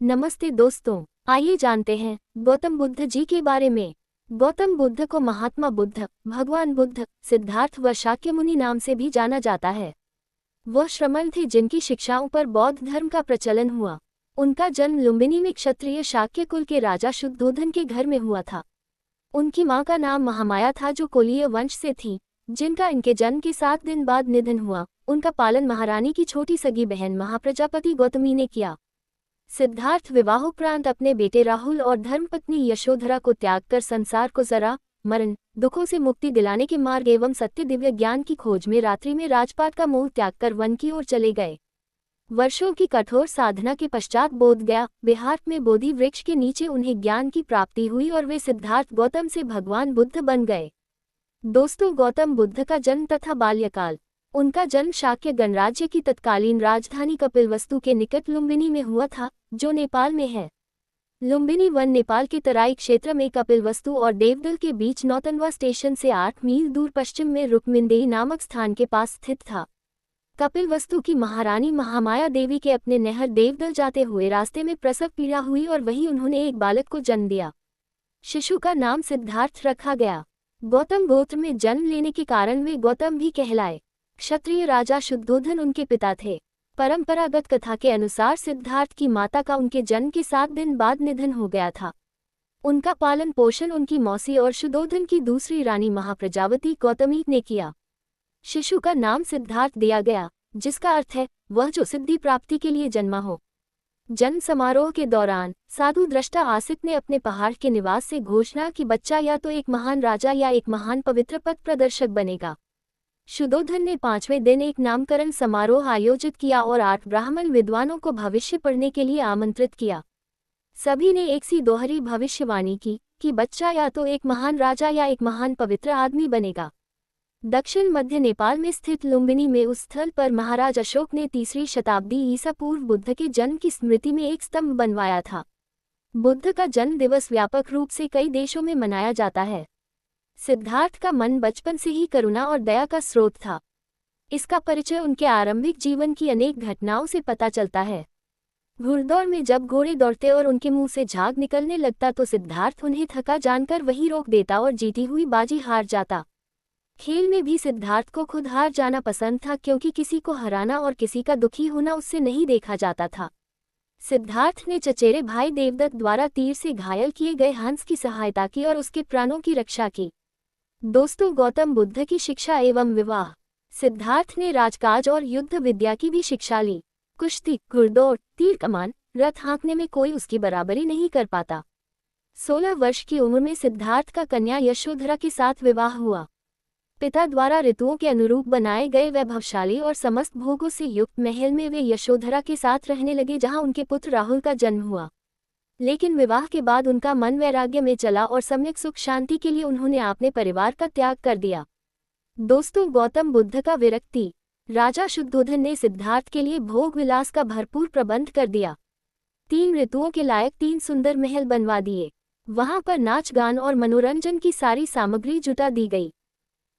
नमस्ते दोस्तों, आइए जानते हैं गौतम बुद्ध जी के बारे में। गौतम बुद्ध को महात्मा बुद्ध, भगवान बुद्ध, सिद्धार्थ व शाक्य मुनि नाम से भी जाना जाता है। वह श्रमण थे जिनकी शिक्षाओं पर बौद्ध धर्म का प्रचलन हुआ। उनका जन्म लुम्बिनी में क्षत्रिय शाक्य कुल के राजा शुद्धोधन के घर में हुआ था। उनकी मां का नाम महामाया था जो कोलीय वंश से थी, जिनका इनके जन्म के 7 दिन बाद निधन हुआ। उनका पालन महारानी की छोटी सगी बहन महाप्रजापति गौतमी ने किया। सिद्धार्थ विवाहोपरांत अपने बेटे राहुल और धर्मपत्नी यशोधरा को त्याग कर संसार को जरा, मरण, दुखों से मुक्ति दिलाने के मार्ग एवं सत्य दिव्य ज्ञान की खोज में रात्रि में राजपाट का मोह त्याग कर वन की ओर चले गए। वर्षों की कठोर साधना के पश्चात बोध गया बिहार में बोधि वृक्ष के नीचे उन्हें ज्ञान की प्राप्ति हुई और वे सिद्धार्थ गौतम से भगवान बुद्ध बन गए। दोस्तों, गौतम बुद्ध का जन्म तथा बाल्यकाल। उनका जन्म शाक्य गणराज्य की तत्कालीन राजधानी कपिलवस्तु के निकट लुम्बिनी में हुआ था, जो नेपाल में है। लुम्बिनी वन नेपाल के तराई क्षेत्र में कपिलवस्तु और देवदल के बीच नौतनवा स्टेशन से 8 मील दूर पश्चिम में रुक्मिंदेही नामक स्थान के पास स्थित था। कपिलवस्तु की महारानी महामाया देवी के अपने नहर देवदल जाते हुए रास्ते में प्रसव पीड़ा हुई और वहीं उन्होंने एक बालक को जन्म दिया। शिशु का नाम सिद्धार्थ रखा गया। गौतम गोत्र में जन्म लेने के कारण वे गौतम भी कहलाए। क्षत्रिय राजा शुद्धोधन उनके पिता थे। परंपरागत कथा के अनुसार सिद्धार्थ की माता का उनके जन्म के 7 दिन बाद निधन हो गया था। उनका पालन पोषण उनकी मौसी और शुद्धोधन की दूसरी रानी महाप्रजापति गौतमी ने किया। शिशु का नाम सिद्धार्थ दिया गया, जिसका अर्थ है वह जो सिद्धि प्राप्ति के लिए जन्मा हो। जन्म समारोह के दौरान साधु दृष्टा आसित ने अपने पहाड़ के निवास से घोषणा की बच्चा या तो एक महान राजा या एक महान पवित्र पथ प्रदर्शक बनेगा। शुद्धोधन ने 5वें दिन एक नामकरण समारोह आयोजित किया और 8 ब्राह्मण विद्वानों को भविष्य पढ़ने के लिए आमंत्रित किया। सभी ने एक सी दोहरी भविष्यवाणी की कि बच्चा या तो एक महान राजा या एक महान पवित्र आदमी बनेगा। दक्षिण मध्य नेपाल में स्थित लुम्बिनी में उस स्थल पर महाराज अशोक ने 3री शताब्दी ईसा पूर्व बुद्ध के जन्म की स्मृति में एक स्तंभ बनवाया था। बुद्ध का जन्म दिवस व्यापक रूप से कई देशों में मनाया जाता है। सिद्धार्थ का मन बचपन से ही करुणा और दया का स्रोत था। इसका परिचय उनके आरंभिक जीवन की अनेक घटनाओं से पता चलता है। घुड़दौड़ में जब घोड़े दौड़ते और उनके मुंह से झाग निकलने लगता तो सिद्धार्थ उन्हें थका जानकर वहीं रोक देता और जीती हुई बाजी हार जाता। खेल में भी सिद्धार्थ को खुद हार जाना पसंद था, क्योंकि किसी को हराना और किसी का दुखी होना उससे नहीं देखा जाता था। सिद्धार्थ ने चचेरे भाई देवदत्त द्वारा तीर से घायल किए गए हंस की सहायता की और उसके प्राणों की रक्षा की। दोस्तों, गौतम बुद्ध की शिक्षा एवं विवाह। सिद्धार्थ ने राजकाज और युद्ध विद्या की भी शिक्षा ली। कुश्ती, घुड़दौड़, तीर कमान, रथ हाँकने में कोई उसकी बराबरी नहीं कर पाता। 16 वर्ष की उम्र में सिद्धार्थ का कन्या यशोधरा के साथ विवाह हुआ। पिता द्वारा ऋतुओं के अनुरूप बनाए गए वैभवशाली और समस्त भोगों से युक्त महल में वे यशोधरा के साथ रहने लगे, जहां उनके पुत्र राहुल का जन्म हुआ। लेकिन विवाह के बाद उनका मन वैराग्य में चला और सम्यक सुख शांति के लिए उन्होंने अपने परिवार का त्याग कर दिया। दोस्तों, गौतम बुद्ध का विरक्ति। राजा शुद्धोधन ने सिद्धार्थ के लिए भोग विलास का भरपूर प्रबंध कर दिया। 3 ऋतुओं के लायक 3 सुंदर महल बनवा दिए। वहां पर नाच गान और मनोरंजन की सारी सामग्री जुटा दी गई।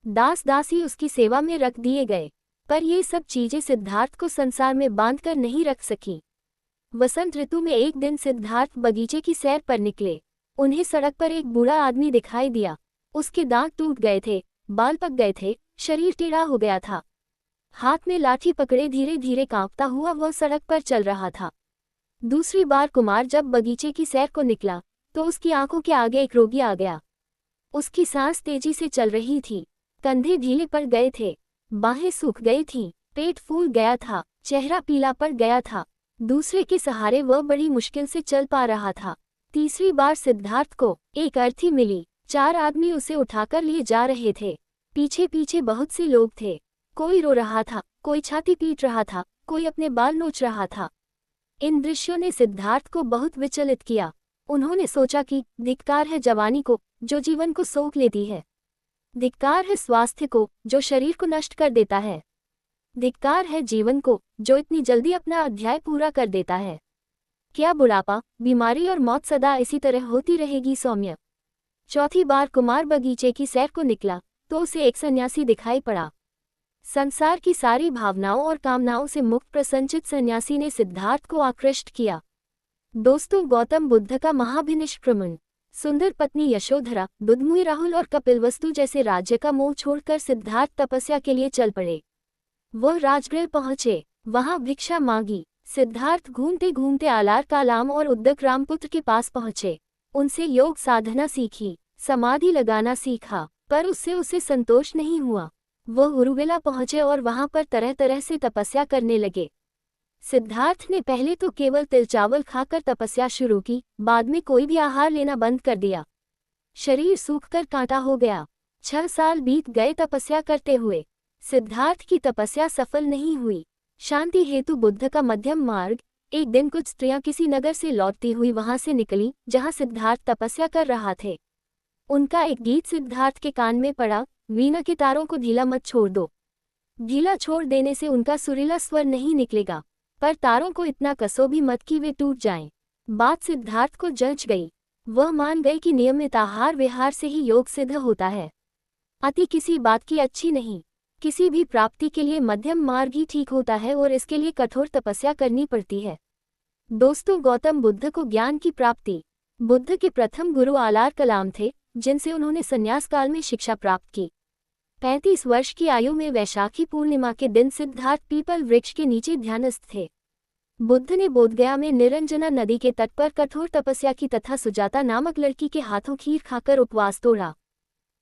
दास दासी उसकी सेवा में रख दिए गए। पर ये सब चीजें सिद्धार्थ को संसार में बांधकर नहीं रख सकी। वसंत ऋतु में एक दिन सिद्धार्थ बगीचे की सैर पर निकले। उन्हें सड़क पर एक बूढ़ा आदमी दिखाई दिया। उसके दांत टूट गए थे, बाल पक गए थे, शरीर टेढ़ा हो गया था। हाथ में लाठी पकड़े धीरे धीरे कांपता हुआ वह सड़क पर चल रहा था। दूसरी बार कुमार जब बगीचे की सैर को निकला तो उसकी आंखों के आगे एक रोगी आ गया। उसकी सांस तेजी से चल रही थी, कंधे ढीले पड़ गए थे, बाहें सूख गई थीं, पेट फूल गया था, चेहरा पीला पड़ गया था। दूसरे के सहारे वह बड़ी मुश्किल से चल पा रहा था। तीसरी बार सिद्धार्थ को एक अर्थी मिली। 4 आदमी उसे उठाकर लिए जा रहे थे। पीछे पीछे बहुत से लोग थे। कोई रो रहा था, कोई छाती पीट रहा था, कोई अपने बाल नोच रहा था। इन दृश्यों ने सिद्धार्थ को बहुत विचलित किया। उन्होंने सोचा कि धिक्कार है जवानी को, जो जीवन को सोख लेती है। धिक्कार है स्वास्थ्य को, जो शरीर को नष्ट कर देता है। धिक्कार है जीवन को, जो इतनी जल्दी अपना अध्याय पूरा कर देता है। क्या बुढ़ापा, बीमारी और मौत सदा इसी तरह होती रहेगी सौम्य? चौथी बार कुमार बगीचे की सैर को निकला तो उसे एक सन्यासी दिखाई पड़ा। संसार की सारी भावनाओं और कामनाओं से मुक्त प्रसन्नचित्त सन्यासी ने सिद्धार्थ को आकृष्ट किया। दोस्तों, गौतम बुद्ध का महाभिनिष्क्रमण। सुंदर पत्नी यशोधरा, दुधमुई राहुल और कपिलवस्तु जैसे राज्य का मोह छोड़कर सिद्धार्थ तपस्या के लिए चल पड़े। वह राजगृह पहुंचे, वहां भिक्षा मांगी। सिद्धार्थ घूमते घूमते आलार कालाम और उद्दक रामपुत्र के पास पहुंचे। उनसे योग साधना सीखी, समाधि लगाना सीखा, पर उससे उसे संतोष नहीं हुआ। वह उरुवेला पहुंचे और वहां पर तरह तरह से तपस्या करने लगे। सिद्धार्थ ने पहले तो केवल तिल चावल खाकर तपस्या शुरू की, बाद में कोई भी आहार लेना बंद कर दिया। शरीर सूखकर कांटा हो गया। 6 साल बीत गए तपस्या करते हुए। सिद्धार्थ की तपस्या सफल नहीं हुई। शांति हेतु बुद्ध का मध्यम मार्ग। एक दिन कुछ स्त्रियां किसी नगर से लौटती हुई वहां से निकली जहां सिद्धार्थ तपस्या कर रहा थे। उनका एक गीत सिद्धार्थ के कान में पड़ा, वीणा के तारों को ढीला मत छोड़ दो। ढीला छोड़ देने से उनका सुरीला स्वर नहीं निकलेगा, पर तारों को इतना कसो भी मत कि वे टूट जाएं। बात सिद्धार्थ को जच गई। वह मान गए कि नियमित आहार विहार से ही योग सिद्ध होता है। अति किसी बात की अच्छी नहीं। किसी भी प्राप्ति के लिए मध्यम मार्ग ही ठीक होता है और इसके लिए कठोर तपस्या करनी पड़ती है। दोस्तों, गौतम बुद्ध को ज्ञान की प्राप्ति। बुद्ध के प्रथम गुरु आलार कलाम थे, जिनसे उन्होंने संन्यास काल में शिक्षा प्राप्त की। 35 वर्ष की आयु में वैशाखी पूर्णिमा के दिन सिद्धार्थ पीपल वृक्ष के नीचे ध्यानस्थ थे। बुद्ध ने बोधगया में निरंजना नदी के तट पर कठोर तपस्या की तथा सुजाता नामक लड़की के हाथों खीर खाकर उपवास तोड़ा।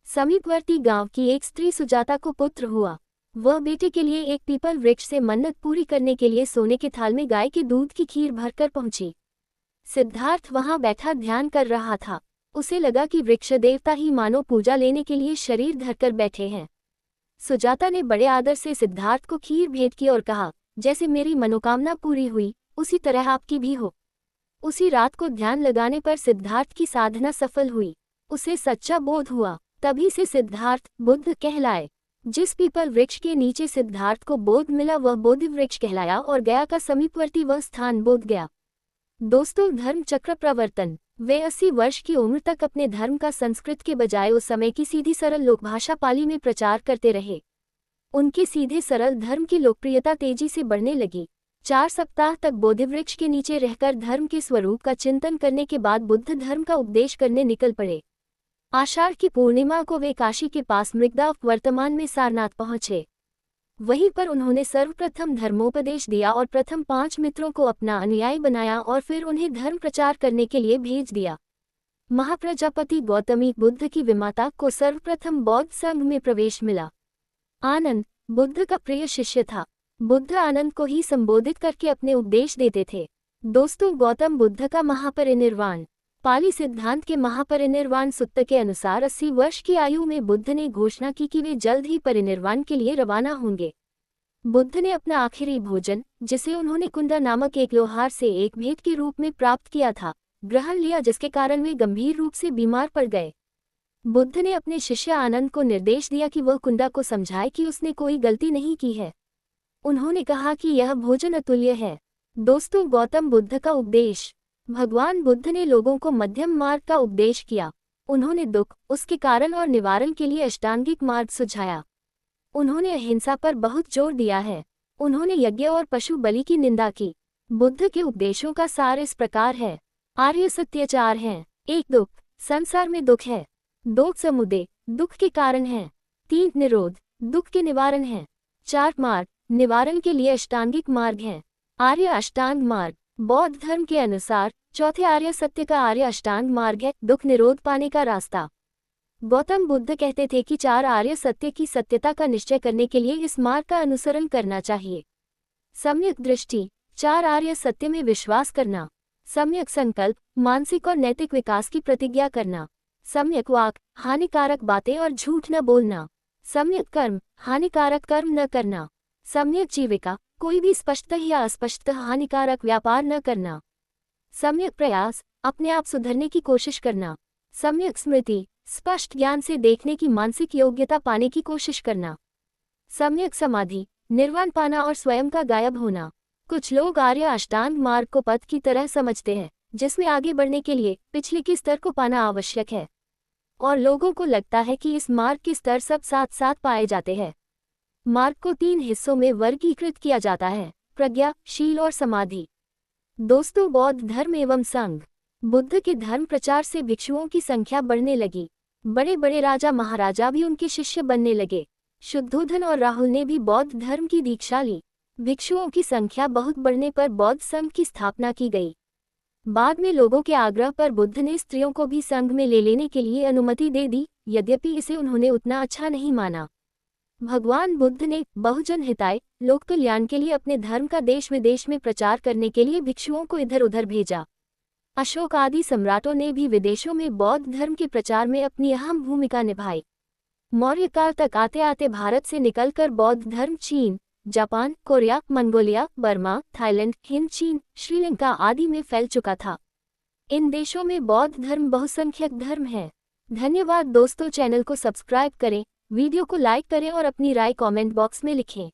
समीपवर्ती गांव की एक स्त्री सुजाता को पुत्र हुआ। वह बेटे के लिए एक पीपल वृक्ष से मन्नत पूरी करने के लिए सोने के थाल में गाय के दूध की खीर भरकर पहुंची। सिद्धार्थ वहां बैठा ध्यान कर रहा था। उसे लगा कि वृक्ष देवता ही मानो पूजा लेने के लिए शरीर धरकर बैठे हैं। सुजाता ने बड़े आदर से सिद्धार्थ को खीर भेंट की और कहा, जैसे मेरी मनोकामना पूरी हुई, उसी तरह आपकी भी हो। उसी रात को ध्यान लगाने पर सिद्धार्थ की साधना सफल हुई। उसे सच्चा बोध हुआ। तभी से सिद्धार्थ बुद्ध कहलाए। जिस पीपल वृक्ष के नीचे सिद्धार्थ को बोध मिला वह बोधि वृक्ष कहलाया और गया का समीपवर्ती वह स्थान बोध गया। दोस्तों, धर्म चक्र प्रवर्तन। वे 80 वर्ष की उम्र तक अपने धर्म का संस्कृत के बजाय उस समय की सीधी सरल लोकभाषा पाली में प्रचार करते रहे। उनके सीधे सरल धर्म की लोकप्रियता तेजी से बढ़ने लगी। 4 सप्ताह तक बोधिवृक्ष के नीचे रहकर धर्म के स्वरूप का चिंतन करने के बाद बुद्ध धर्म का उपदेश करने निकल पड़े। आषाढ़ की पूर्णिमा को वे काशी के पास मृगदा, वर्तमान में सारनाथ पहुंचे। वहीं पर उन्होंने सर्वप्रथम धर्मोपदेश दिया और प्रथम 5 मित्रों को अपना अनुयायी बनाया और फिर उन्हें धर्म प्रचार करने के लिए भेज दिया। महाप्रजापति गौतमी बुद्ध की विमाता को सर्वप्रथम बौद्ध संघ में प्रवेश मिला। आनंद बुद्ध का प्रिय शिष्य था। बुद्ध आनंद को ही संबोधित करके अपने उपदेश देते थे। दोस्तों, गौतम बुद्ध का महापरिनिर्वाण। पाली सिद्धांत के महापरिनिर्वाण सूत्र के अनुसार 80 वर्ष की आयु में बुद्ध ने घोषणा की कि वे जल्द ही परिनिर्वाण के लिए रवाना होंगे। बुद्ध ने अपना आखिरी भोजन, जिसे उन्होंने कुंडा नामक एक लोहार से एक भेंट के रूप में प्राप्त किया था, ग्रहण लिया, जिसके कारण वे गंभीर रूप से बीमार पड़ गए। बुद्ध ने अपने शिष्य आनंद को निर्देश दिया कि वह कुंडा को समझाए कि उसने कोई गलती नहीं की है। उन्होंने कहा कि यह भोजन अतुल्य है। दोस्तों, गौतम बुद्ध का उपदेश। भगवान बुद्ध ने लोगों को मध्यम मार्ग का उपदेश किया। उन्होंने दुख, उसके कारण और निवारण के लिए अष्टांगिक मार्ग सुझाया। उन्होंने अहिंसा पर बहुत जोर दिया है। उन्होंने यज्ञ और पशु बलि की निंदा की। बुद्ध के उपदेशों का सार इस प्रकार है। आर्य सत्य 4 हैं। 1 दुख, संसार में दुख है। 2 समुदय, दुख के कारण है। 3 निरोध, दुख के निवारण है। 4 मार्ग, निवारण के लिए अष्टांगिक मार्ग है। आर्य अष्टांग मार्ग। बौद्ध धर्म के अनुसार चौथे आर्य सत्य का आर्य अष्टांग मार्ग है, दुख निरोध पाने का रास्ता। गौतम बुद्ध कहते थे कि 4 आर्य सत्य की सत्यता का निश्चय करने के लिए इस मार्ग का अनुसरण करना चाहिए। सम्यक दृष्टि, 4 आर्य सत्य में विश्वास करना। सम्यक संकल्प, मानसिक और नैतिक विकास की प्रतिज्ञा करना। सम्यक वाक, हानिकारक बातें और झूठ न बोलना। सम्यक कर्म, हानिकारक कर्म न करना। सम्यक जीविका, कोई भी स्पष्ट या अस्पष्ट हानिकारक व्यापार न करना। सम्यक प्रयास, अपने आप सुधरने की कोशिश करना। सम्यक स्मृति, स्पष्ट ज्ञान से देखने की मानसिक योग्यता पाने की कोशिश करना। सम्यक समाधि, निर्वाण पाना और स्वयं का गायब होना। कुछ लोग आर्य अष्टांग मार्ग को पथ की तरह समझते हैं, जिसमें आगे बढ़ने के लिए पिछले के स्तर को पाना आवश्यक है, और लोगों को लगता है कि इस मार्ग के स्तर सब साथ साथ पाए जाते हैं। मार्ग को 3 हिस्सों में वर्गीकृत किया जाता है, प्रज्ञा, शील और समाधि। दोस्तों, बौद्ध धर्म एवं संघ। बुद्ध के धर्म प्रचार से भिक्षुओं की संख्या बढ़ने लगी। बड़े बड़े राजा महाराजा भी उनके शिष्य बनने लगे। शुद्धोधन और राहुल ने भी बौद्ध धर्म की दीक्षा ली। भिक्षुओं की संख्या बहुत बढ़ने पर बौद्ध संघ की स्थापना की गई। बाद में लोगों के आग्रह पर बुद्ध ने स्त्रियों को भी संघ में ले लेने के लिए अनुमति दे दी, यद्यपि इसे उन्होंने उतना अच्छा नहीं माना। भगवान बुद्ध ने बहुजन हिताय, लोक कल्याण के लिए अपने धर्म का देश विदेश में प्रचार करने के लिए भिक्षुओं को इधर उधर भेजा। अशोक आदि सम्राटों ने भी विदेशों में बौद्ध धर्म के प्रचार में अपनी अहम भूमिका निभाई। मौर्य काल तक आते आते भारत से निकलकर बौद्ध धर्म चीन, Japan, Korea, Mongolia, Burma, Thailand, Hind, चीन, श्रीलंका आदि में फैल चुका था। इन देशों में बौद्ध धर्म बहुसंख्यक धर्म है। धन्यवाद दोस्तों, चैनल को सब्सक्राइब करें, वीडियो को लाइक करें और अपनी राय कमेंट बॉक्स में लिखें।